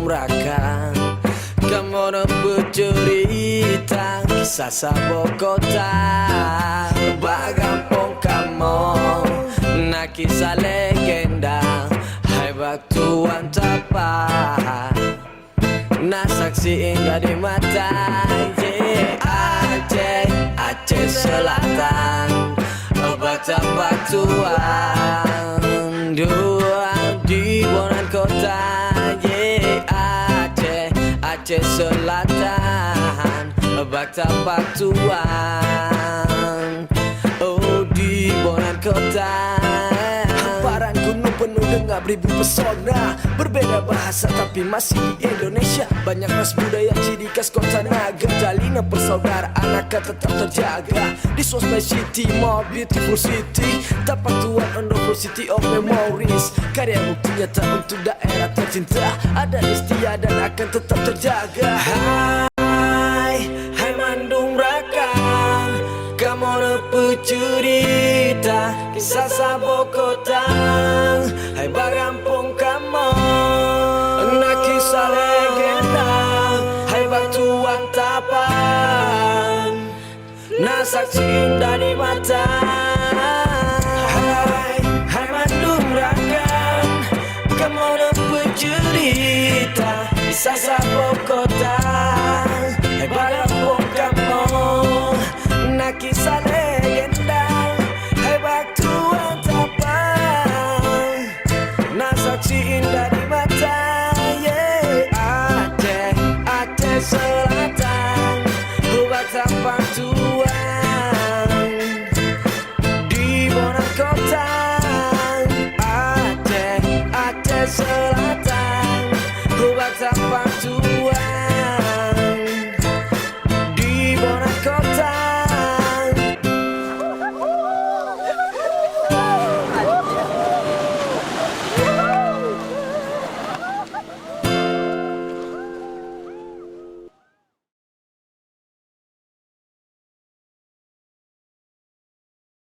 Bandung Raka. Kamu bercerita kisah sabo kota Bagampong kamu na kisah legenda Hai baktuan tapak na saksi indah di mata Aceh Selatan batu-batuan dua di Bonan kota Aceh Selatan batu-batuan oh di Bonan kota. Hamparan gunung penuh dengan beribu pesona, berbeda bahasa tapi masih di Indonesia. Banyak ras budaya ciri khas kota Naga, jalinan persaudaraan akan tetap terjaga di Sosmed City, more beautiful city. Tapak Tuan Wonderful City of Memories, karya bukti nyata untuk daerah tercinta. Ada setia dan akan tetap terjaga. Hai Bandung Raka, kamu nepu cerita kisah sabo kota. Hai Bagampong kamu na kisah legenda. Hai batuan tapan na saksi indah di mata. Hai Bandung Raka, kamu nepu cerita kisah sabo kota. Hai Bagampong kamu na kisah legenda. Hai batuan tapan na saksi indah di mata. Aceh Selatan